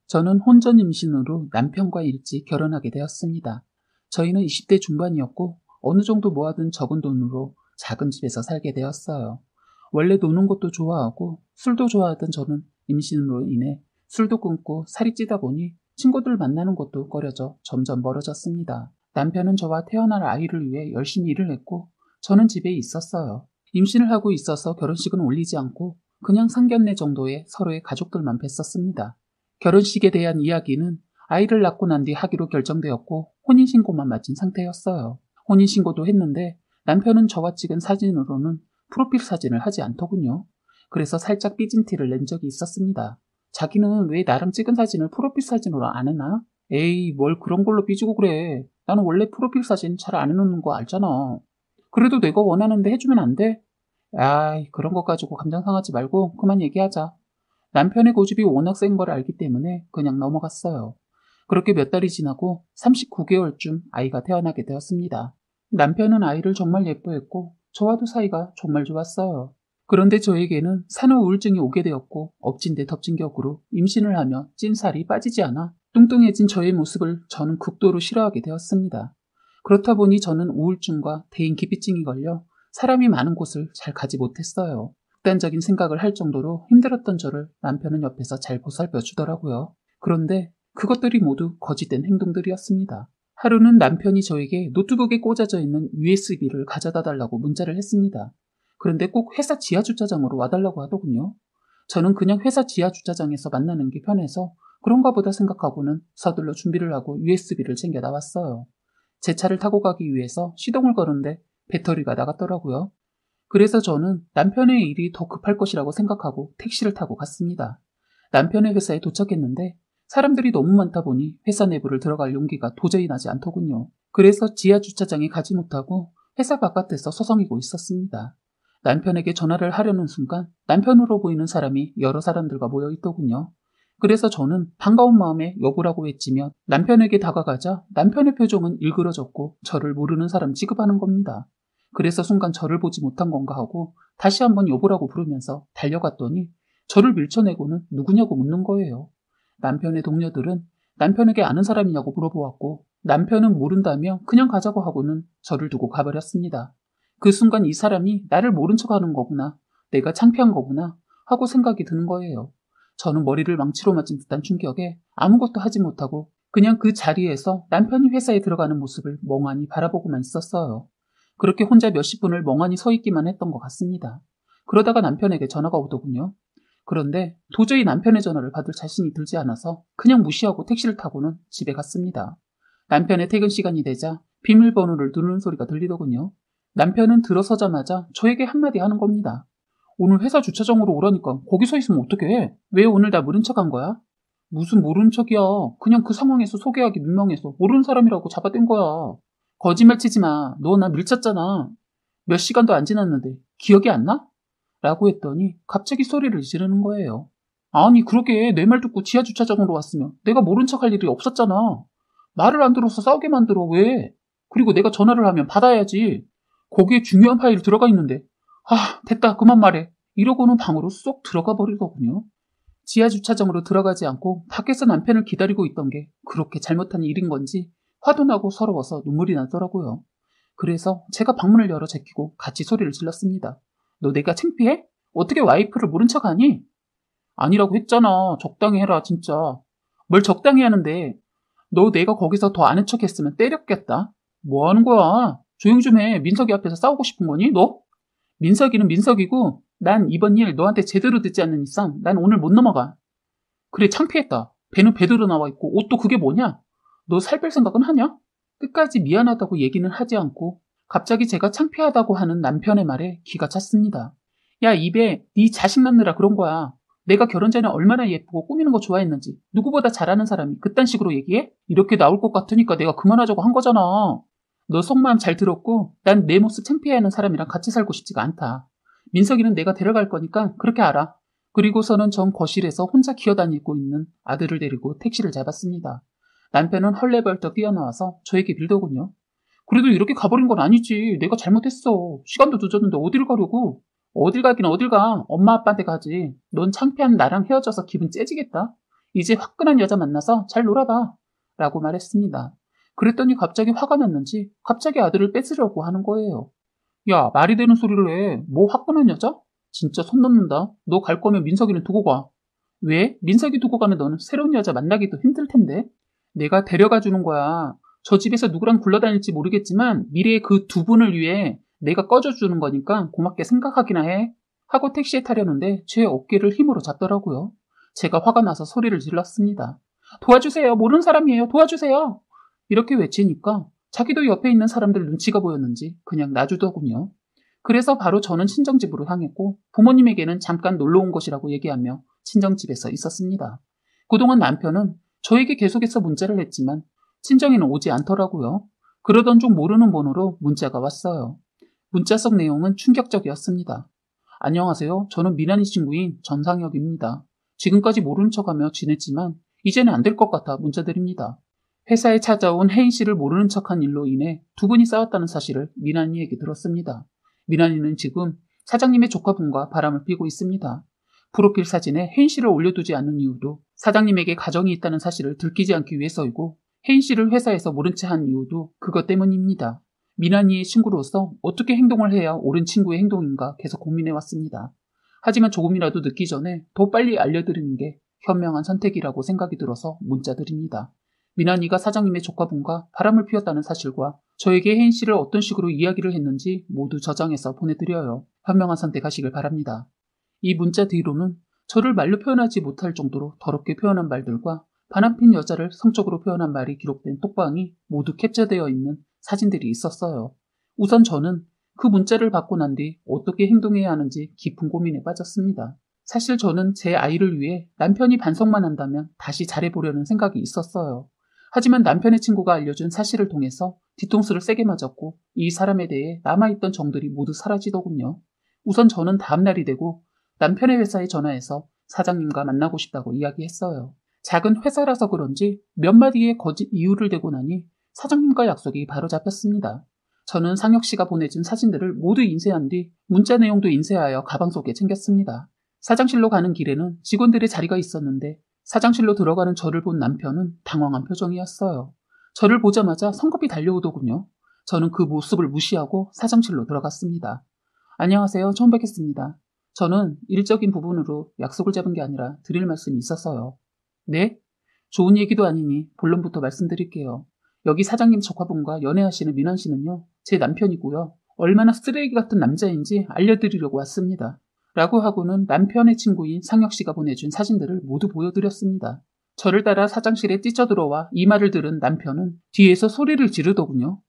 저는 혼전 임신으로 남편과 일찍 결혼하게 되었습니다. 저희는 20대 중반이었고 어느 정도 모아둔 적은 돈으로 작은 집에서 살게 되었어요. 원래 노는 것도 좋아하고 술도 좋아하던 저는 임신으로 인해 술도 끊고 살이 찌다 보니 친구들 만나는 것도 꺼려져 점점 멀어졌습니다. 남편은 저와 태어날 아이를 위해 열심히 일을 했고 저는 집에 있었어요. 임신을 하고 있어서 결혼식은 올리지 않고 그냥 상견례 정도의 서로의 가족들만 뵀었습니다. 결혼식에 대한 이야기는 아이를 낳고 난 뒤 하기로 결정되었고 혼인신고만 마친 상태였어요. 혼인신고도 했는데 남편은 저와 찍은 사진으로는 프로필 사진을 하지 않더군요. 그래서 살짝 삐진 티를 낸 적이 있었습니다. 자기는 왜 나랑 찍은 사진을 프로필 사진으로 안 해놔? 에이, 뭘 그런 걸로 삐지고 그래. 나는 원래 프로필 사진 잘 안 해놓는 거 알잖아. 그래도 내가 원하는데 해주면 안 돼? 아이, 그런 거 가지고 감정 상하지 말고 그만 얘기하자. 남편의 고집이 워낙 센 걸 알기 때문에 그냥 넘어갔어요. 그렇게 몇 달이 지나고 39개월쯤 아이가 태어나게 되었습니다. 남편은 아이를 정말 예뻐했고 저와도 사이가 정말 좋았어요. 그런데 저에게는 산후 우울증이 오게 되었고 엎친 데 덮친 격으로 임신을 하며 찐 살이 빠지지 않아 뚱뚱해진 저의 모습을 저는 극도로 싫어하게 되었습니다. 그렇다 보니 저는 우울증과 대인기피증이 걸려 사람이 많은 곳을 잘 가지 못했어요. 극단적인 생각을 할 정도로 힘들었던 저를 남편은 옆에서 잘 보살펴 주더라고요. 그런데 그것들이 모두 거짓된 행동들이었습니다. 하루는 남편이 저에게 노트북에 꽂아져 있는 USB를 가져다 달라고 문자를 했습니다. 그런데 꼭 회사 지하주차장으로 와달라고 하더군요. 저는 그냥 회사 지하주차장에서 만나는 게 편해서 그런가 보다 생각하고는 서둘러 준비를 하고 USB를 챙겨 나왔어요. 제 차를 타고 가기 위해서 시동을 거는데 배터리가 나갔더라고요. 그래서 저는 남편의 일이 더 급할 것이라고 생각하고 택시를 타고 갔습니다. 남편의 회사에 도착했는데 사람들이 너무 많다 보니 회사 내부를 들어갈 용기가 도저히 나지 않더군요. 그래서 지하 주차장에 가지 못하고 회사 바깥에서 서성이고 있었습니다. 남편에게 전화를 하려는 순간 남편으로 보이는 사람이 여러 사람들과 모여 있더군요. 그래서 저는 반가운 마음에 여보라고 외치며 남편에게 다가가자 남편의 표정은 일그러졌고 저를 모르는 사람 취급하는 겁니다. 그래서 순간 저를 보지 못한 건가 하고 다시 한번 여보라고 부르면서 달려갔더니 저를 밀쳐내고는 누구냐고 묻는 거예요. 남편의 동료들은 남편에게 아는 사람이냐고 물어보았고 남편은 모른다며 그냥 가자고 하고는 저를 두고 가버렸습니다. 그 순간 이 사람이 나를 모른 척하는 거구나, 내가 창피한 거구나 하고 생각이 드는 거예요. 저는 머리를 망치로 맞은 듯한 충격에 아무것도 하지 못하고 그냥 그 자리에서 남편이 회사에 들어가는 모습을 멍하니 바라보고만 있었어요. 그렇게 혼자 몇십 분을 멍하니 서 있기만 했던 것 같습니다. 그러다가 남편에게 전화가 오더군요. 그런데 도저히 남편의 전화를 받을 자신이 들지 않아서 그냥 무시하고 택시를 타고는 집에 갔습니다. 남편의 퇴근 시간이 되자 비밀번호를 누르는 소리가 들리더군요. 남편은 들어서자마자 저에게 한마디 하는 겁니다. 오늘 회사 주차장으로 오라니까 거기 서 있으면 어떡해? 왜 오늘 나 모른 척한 거야? 무슨 모른 척이야. 그냥 그 상황에서 소개하기 민망해서 모르는 사람이라고 잡아댄 거야. 거짓말 치지 마. 너 나 밀쳤잖아. 몇 시간도 안 지났는데 기억이 안 나? 라고 했더니 갑자기 소리를 지르는 거예요. 아니 그러게 내 말 듣고 지하 주차장으로 왔으면 내가 모른 척할 일이 없었잖아. 말을 안 들어서 싸우게 만들어. 왜? 그리고 내가 전화를 하면 받아야지. 거기에 중요한 파일이 들어가 있는데. 아, 됐다. 그만 말해. 이러고는 방으로 쏙 들어가 버리더군요. 지하 주차장으로 들어가지 않고 밖에서 남편을 기다리고 있던 게 그렇게 잘못한 일인 건지 화도 나고 서러워서 눈물이 나더라고요. 그래서 제가 방문을 열어 제끼고 같이 소리를 질렀습니다. 너 내가 창피해? 어떻게 와이프를 모른 척하니? 아니라고 했잖아. 적당히 해라 진짜. 뭘 적당히 하는데. 너 내가 거기서 더 아는 척 했으면 때렸겠다. 뭐 하는 거야? 조용 좀 해. 민석이 앞에서 싸우고 싶은 거니 너? 민석이는 민석이고 난 이번 일 너한테 제대로 듣지 않는 이상 난 오늘 못 넘어가. 그래 창피했다. 배는 배대로 나와 있고 옷도 그게 뭐냐? 너 살 뺄 생각은 하냐? 끝까지 미안하다고 얘기는 하지 않고 갑자기 제가 창피하다고 하는 남편의 말에 기가 찼습니다. 야 입에 네 자식 낳느라 그런 거야. 내가 결혼 전에 얼마나 예쁘고 꾸미는 거 좋아했는지 누구보다 잘하는 사람이 그딴 식으로 얘기해? 이렇게 나올 것 같으니까 내가 그만하자고 한 거잖아. 너 속마음 잘 들었고 난 내 모습 창피해하는 사람이랑 같이 살고 싶지가 않다. 민석이는 내가 데려갈 거니까 그렇게 알아. 그리고서는 전 거실에서 혼자 기어다니고 있는 아들을 데리고 택시를 잡았습니다. 남편은 헐레벌떡 뛰어나와서 저에게 빌더군요. 그래도 이렇게 가버린 건 아니지. 내가 잘못했어. 시간도 늦었는데 어딜 가려고. 어딜 가긴 어딜 가. 엄마 아빠한테 가지. 넌 창피한 나랑 헤어져서 기분 째지겠다. 이제 화끈한 여자 만나서 잘 놀아봐. 라고 말했습니다. 그랬더니 갑자기 화가 났는지 갑자기 아들을 뺏으려고 하는 거예요. 야, 말이 되는 소리를 해. 뭐 화끈한 여자? 진짜 손 놓는다. 너 갈 거면 민석이는 두고 가. 왜? 민석이 두고 가면 너는 새로운 여자 만나기도 힘들 텐데. 내가 데려가 주는 거야. 저 집에서 누구랑 굴러다닐지 모르겠지만 미래의 그 두 분을 위해 내가 꺼져주는 거니까 고맙게 생각하기나 해. 하고 택시에 타려는데 제 어깨를 힘으로 잡더라고요. 제가 화가 나서 소리를 질렀습니다. 도와주세요. 모르는 사람이에요. 도와주세요. 이렇게 외치니까 자기도 옆에 있는 사람들 눈치가 보였는지 그냥 놔주더군요. 그래서 바로 저는 친정집으로 향했고 부모님에게는 잠깐 놀러 온 것이라고 얘기하며 친정집에서 있었습니다. 그동안 남편은 저에게 계속해서 문자를 했지만 친정에는 오지 않더라고요. 그러던 중 모르는 번호로 문자가 왔어요. 문자 속 내용은 충격적이었습니다. 안녕하세요. 저는 미나니 친구인 전상혁입니다. 지금까지 모르는 척하며 지냈지만 이제는 안 될 것 같아 문자드립니다. 회사에 찾아온 혜인 씨를 모르는 척한 일로 인해 두 분이 싸웠다는 사실을 미나니에게 들었습니다. 미나니는 지금 사장님의 조카분과 바람을 피고 있습니다. 프로필 사진에 혜인 씨를 올려두지 않는 이유도 사장님에게 가정이 있다는 사실을 들키지 않기 위해서이고 혜인 씨를 회사에서 모른 채 한 이유도 그것 때문입니다. 미나니의 친구로서 어떻게 행동을 해야 옳은 친구의 행동인가 계속 고민해왔습니다. 하지만 조금이라도 늦기 전에 더 빨리 알려드리는 게 현명한 선택이라고 생각이 들어서 문자드립니다. 미나니가 사장님의 조카분과 바람을 피웠다는 사실과 저에게 혜인 씨를 어떤 식으로 이야기를 했는지 모두 저장해서 보내드려요. 현명한 선택하시길 바랍니다. 이 문자 뒤로는 저를 말로 표현하지 못할 정도로 더럽게 표현한 말들과 바람핀 여자를 성적으로 표현한 말이 기록된 톡방이 모두 캡처되어 있는 사진들이 있었어요. 우선 저는 그 문자를 받고 난 뒤 어떻게 행동해야 하는지 깊은 고민에 빠졌습니다. 사실 저는 제 아이를 위해 남편이 반성만 한다면 다시 잘해보려는 생각이 있었어요. 하지만 남편의 친구가 알려준 사실을 통해서 뒤통수를 세게 맞았고 이 사람에 대해 남아있던 정들이 모두 사라지더군요. 우선 저는 다음날이 되고 남편의 회사에 전화해서 사장님과 만나고 싶다고 이야기했어요. 작은 회사라서 그런지 몇 마디의 거짓 이유를 대고 나니 사장님과 약속이 바로 잡혔습니다. 저는 상혁 씨가 보내준 사진들을 모두 인쇄한 뒤 문자 내용도 인쇄하여 가방 속에 챙겼습니다. 사장실로 가는 길에는 직원들의 자리가 있었는데 사장실로 들어가는 저를 본 남편은 당황한 표정이었어요. 저를 보자마자 성급히 달려오더군요. 저는 그 모습을 무시하고 사장실로 들어갔습니다. 안녕하세요. 처음 뵙겠습니다. 저는 일적인 부분으로 약속을 잡은 게 아니라 드릴 말씀이 있어서요. 네? 좋은 얘기도 아니니 본론부터 말씀드릴게요. 여기 사장님 조카분과 연애하시는 민환 씨는요, 제 남편이고요. 얼마나 쓰레기 같은 남자인지 알려드리려고 왔습니다. 라고 하고는 남편의 친구인 상혁 씨가 보내준 사진들을 모두 보여드렸습니다. 저를 따라 사장실에 뛰쳐들어와 이 말을 들은 남편은 뒤에서 소리를 지르더군요.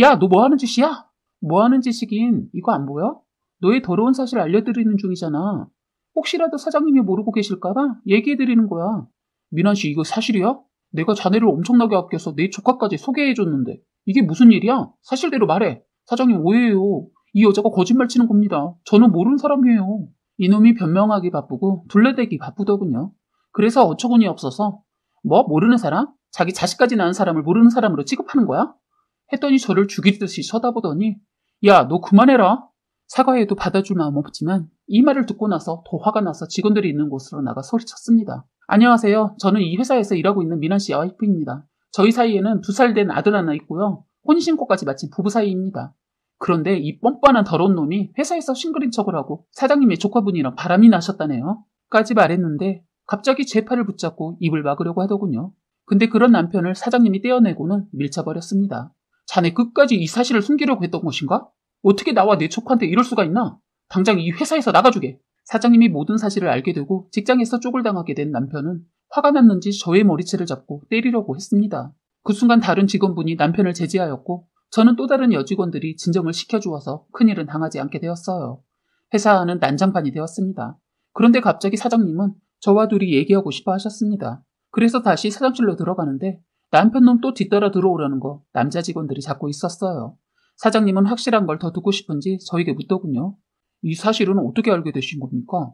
야, 너 뭐 하는 짓이야? 뭐 하는 짓이긴 이거 안 보여? 너의 더러운 사실 알려드리는 중이잖아. 혹시라도 사장님이 모르고 계실까봐 얘기해드리는 거야. 민환 씨 이거 사실이야? 내가 자네를 엄청나게 아껴서 내 조카까지 소개해줬는데 이게 무슨 일이야? 사실대로 말해. 사장님 오해해요. 이 여자가 거짓말 치는 겁니다. 저는 모르는 사람이에요. 이놈이 변명하기 바쁘고 둘러대기 바쁘더군요. 그래서 어처구니 없어서 뭐 모르는 사람? 자기 자식까지 낳은 사람을 모르는 사람으로 취급하는 거야? 했더니 저를 죽이듯이 쳐다보더니 야, 너 그만해라. 사과해도 받아줄 마음 없지만 이 말을 듣고 나서 더 화가 나서 직원들이 있는 곳으로 나가 소리쳤습니다. 안녕하세요. 저는 이 회사에서 일하고 있는 민환 씨 와이프입니다. 저희 사이에는 2살 된 아들 하나 있고요. 혼인신고까지 마친 부부 사이입니다. 그런데 이 뻔뻔한 더러운 놈이 회사에서 싱글인 척을 하고 사장님의 조카분이랑 바람이 나셨다네요. 까지 말했는데 갑자기 제 팔을 붙잡고 입을 막으려고 하더군요. 근데 그런 남편을 사장님이 떼어내고는 밀쳐버렸습니다. 자네 끝까지 이 사실을 숨기려고 했던 것인가? 어떻게 나와 내 조카한테 이럴 수가 있나? 당장 이 회사에서 나가주게. 사장님이 모든 사실을 알게 되고 직장에서 쪽을 당하게 된 남편은 화가 났는지 저의 머리채를 잡고 때리려고 했습니다. 그 순간 다른 직원분이 남편을 제지하였고 저는 또 다른 여직원들이 진정을 시켜주어서 큰일은 당하지 않게 되었어요. 회사 안은 난장판이 되었습니다. 그런데 갑자기 사장님은 저와 둘이 얘기하고 싶어 하셨습니다. 그래서 다시 사장실로 들어가는데 남편 놈 또 뒤따라 들어오려는 거 남자 직원들이 잡고 있었어요. 사장님은 확실한 걸 더 듣고 싶은지 저에게 묻더군요. 이 사실은 어떻게 알게 되신 겁니까?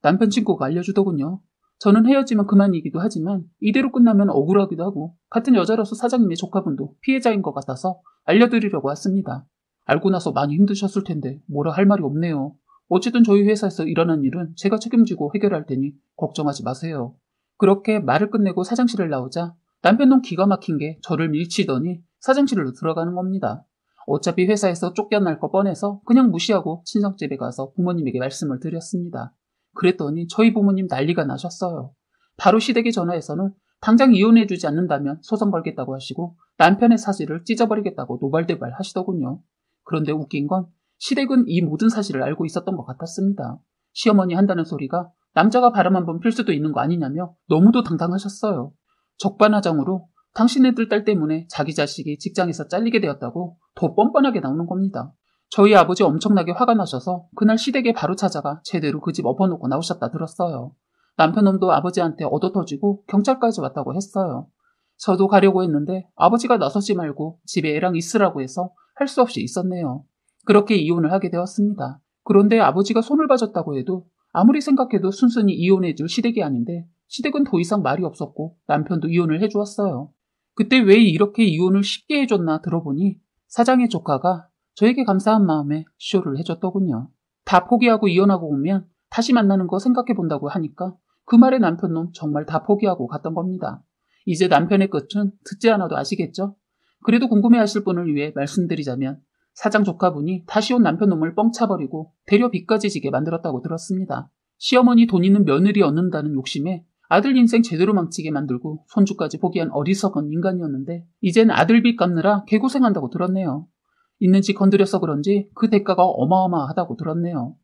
남편 친구가 알려주더군요. 저는 헤어지면 그만이기도 하지만 이대로 끝나면 억울하기도 하고 같은 여자로서 사장님의 조카분도 피해자인 것 같아서 알려드리려고 왔습니다. 알고 나서 많이 힘드셨을 텐데 뭐라 할 말이 없네요. 어쨌든 저희 회사에서 일어난 일은 제가 책임지고 해결할 테니 걱정하지 마세요. 그렇게 말을 끝내고 사장실을 나오자 남편은 기가 막힌 게 저를 밀치더니 사장실로 들어가는 겁니다. 어차피 회사에서 쫓겨날 거 뻔해서 그냥 무시하고 친정집에 가서 부모님에게 말씀을 드렸습니다. 그랬더니 저희 부모님 난리가 나셨어요. 바로 시댁에 전화해서는 당장 이혼해주지 않는다면 소송 걸겠다고 하시고 남편의 사실을 찢어버리겠다고 노발대발 하시더군요. 그런데 웃긴 건 시댁은 이 모든 사실을 알고 있었던 것 같았습니다. 시어머니 한다는 소리가 남자가 바람 한번 필 수도 있는 거 아니냐며 너무도 당당하셨어요. 적반하장으로 당신네들 딸 때문에 자기 자식이 직장에서 잘리게 되었다고 더 뻔뻔하게 나오는 겁니다. 저희 아버지 엄청나게 화가 나셔서 그날 시댁에 바로 찾아가 제대로 그 집 엎어놓고 나오셨다 들었어요. 남편놈도 아버지한테 얻어터지고 경찰까지 왔다고 했어요. 저도 가려고 했는데 아버지가 나서지 말고 집에 애랑 있으라고 해서 할 수 없이 있었네요. 그렇게 이혼을 하게 되었습니다. 그런데 아버지가 손을 봐줬다고 해도 아무리 생각해도 순순히 이혼해줄 시댁이 아닌데 시댁은 더 이상 말이 없었고 남편도 이혼을 해주었어요. 그때 왜 이렇게 이혼을 쉽게 해줬나 들어보니 사장의 조카가 저에게 감사한 마음에 쇼를 해줬더군요. 다 포기하고 이혼하고 오면 다시 만나는 거 생각해본다고 하니까 그 말에 남편놈 정말 다 포기하고 갔던 겁니다. 이제 남편의 끝은 듣지 않아도 아시겠죠? 그래도 궁금해하실 분을 위해 말씀드리자면 사장 조카분이 다시 온 남편놈을 뻥 차버리고 대려 빚까지 지게 만들었다고 들었습니다. 시어머니 돈 있는 며느리 얻는다는 욕심에 아들 인생 제대로 망치게 만들고 손주까지 포기한 어리석은 인간이었는데 이젠 아들 빚 갚느라 개고생한다고 들었네요. 있는지 건드려서 그런지 그 대가가 어마어마하다고 들었네요.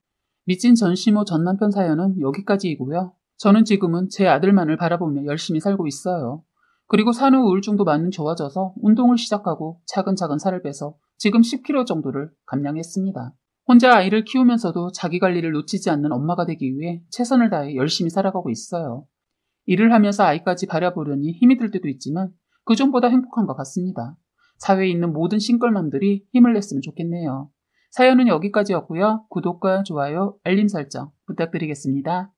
미친 전시모 전 남편 사연은 여기까지이고요. 저는 지금은 제 아들만을 바라보며 열심히 살고 있어요. 그리고 산후 우울증도 많이 좋아져서 운동을 시작하고 차근차근 살을 빼서 지금 10kg 정도를 감량했습니다. 혼자 아이를 키우면서도 자기 관리를 놓치지 않는 엄마가 되기 위해 최선을 다해 열심히 살아가고 있어요. 일을 하면서 아이까지 바라보려니 힘이 들 때도 있지만 그전보다 행복한 것 같습니다. 사회에 있는 모든 싱글맘들이 힘을 냈으면 좋겠네요. 사연은 여기까지였고요. 구독과 좋아요, 알림 설정 부탁드리겠습니다.